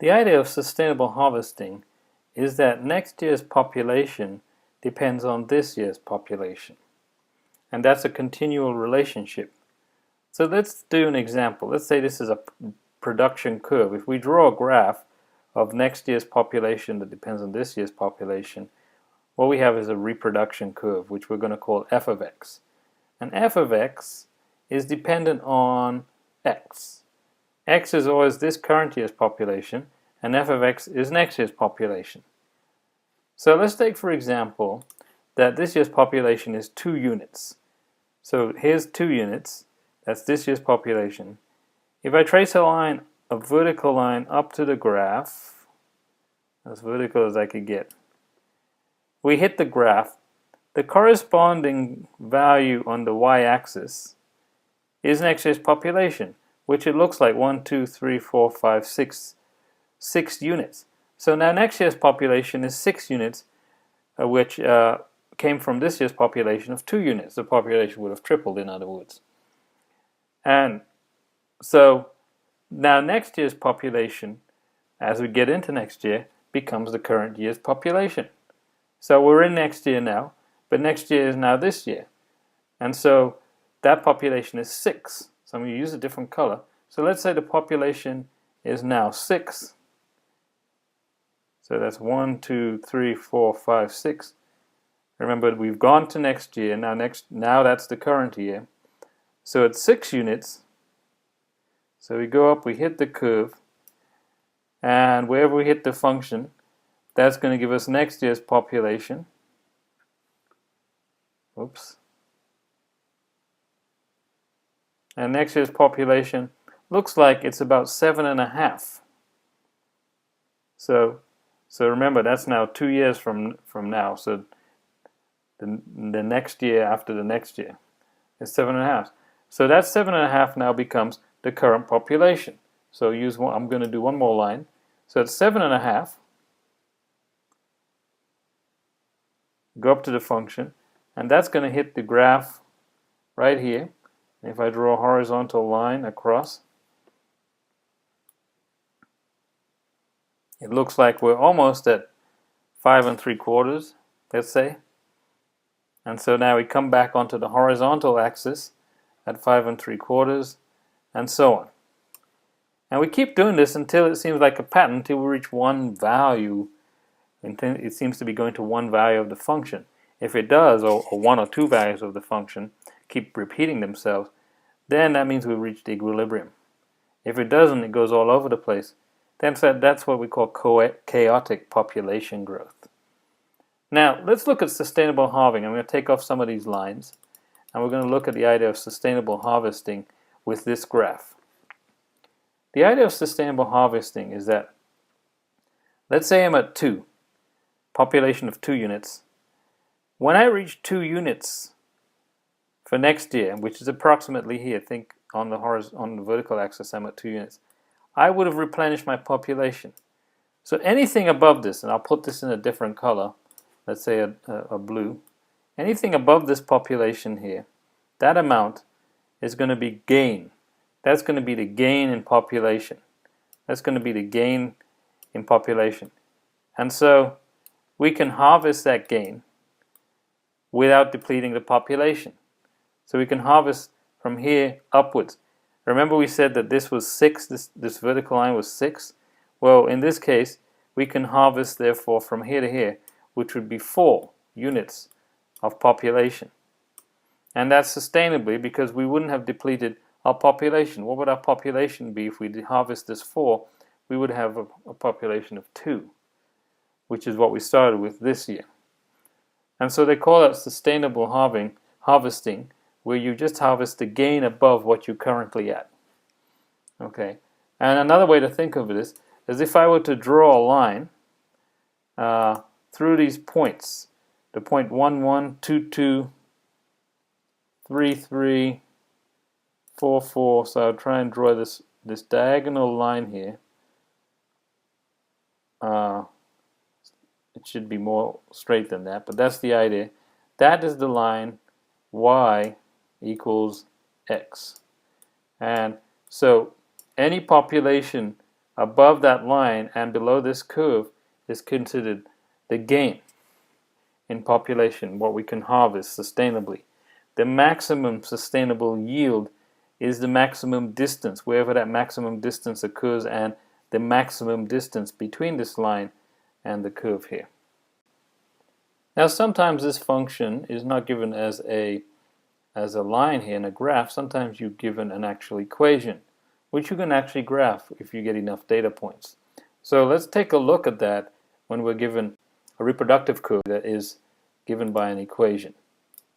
The idea of sustainable harvesting is that next year's population depends on this year's population. And that's a continual relationship. So let's do an example. Let's say this is a production curve. If we draw a graph of next year's population that depends on this year's population, what we have is a reproduction curve, which we're going to call f of x. And f of x is dependent on x. X is always this current year's population, and f of x is next year's population. So let's take, for example, that this year's population is 2 units. So here's 2 units. That's this year's population. If I trace a line, a vertical line up to the graph, as vertical as I could get, we hit the graph. The corresponding value on the y-axis is next year's population, which it looks like 1, 2, 3, 4, 5, 6 units. So now next year's population is 6 units, which came from this year's population of 2 units. The population would have tripled, in other words. And so now next year's population, as we get into next year, becomes the current year's population. So we're in next year now, but next year is now this year. And so that population is 6. So I'm going to use a different color. So let's say the population is now 6. So that's 1, 2, 3, 4, 5, 6. Remember, we've gone to next year. Now that's the current year. So it's 6 units. So we go up, we hit the curve, and wherever we hit the function, that's going to give us next year's population. Oops. And next year's population looks like it's about 7.5. So remember, that's now 2 years from now. So the next year after the next year is 7.5. So that 7.5 now becomes the current population. So I'm going to do one more line. So it's 7.5. Go up to the function, and that's going to hit the graph right here. If I draw a horizontal line across, it looks like we're almost at 5 3/4, let's say. And so now we come back onto the horizontal axis at 5 3/4, and so on. And we keep doing this until it seems like a pattern, until we reach one value. And it seems to be going to one value of the function. If it does, or 1 or 2 values of the function keep repeating themselves, then that means we've reached equilibrium. If it doesn't, it goes all over the place. Then that's what we call chaotic population growth. Now, let's look at sustainable harvesting. I'm going to take off some of these lines, and we're going to look at the idea of sustainable harvesting with this graph. The idea of sustainable harvesting is that, let's say I'm at 2, population of 2 units. When I reach 2 units for next year, which is approximately here, think on the vertical axis I'm at 2 units, I would have replenished my population. So anything above this, and I'll put this in a different color, let's say a blue, anything above this population here, that amount is going to be gain. That's going to be the gain in population. That's going to be the gain in population. And so we can harvest that gain without depleting the population. So we can harvest from here upwards. Remember we said that this was 6, this vertical line was 6? Well, in this case, we can harvest therefore from here to here, which would be 4 units of population. And that's sustainably because we wouldn't have depleted our population. What would our population be if we harvest this 4? We would have a population of 2, which is what we started with this year. And so they call that sustainable harvesting, where you just harvest the gain above what you're currently at. Okay. And another way to think of it is if I were to draw a line through these points, the point 1, 1, 2, 2, 3, 3, 4, 4. So I'll try and draw this diagonal line here. It should be more straight than that, but that's the idea. That is the line y equals x. And so any population above that line and below this curve is considered the gain in population, what we can harvest sustainably. The maximum sustainable yield is the maximum distance, wherever that maximum distance occurs, and the maximum distance between this line and the curve here. Now sometimes this function is not given as a line here in a graph. Sometimes you're given an actual equation, which you can actually graph if you get enough data points. So let's take a look at that when we're given a reproductive curve that is given by an equation.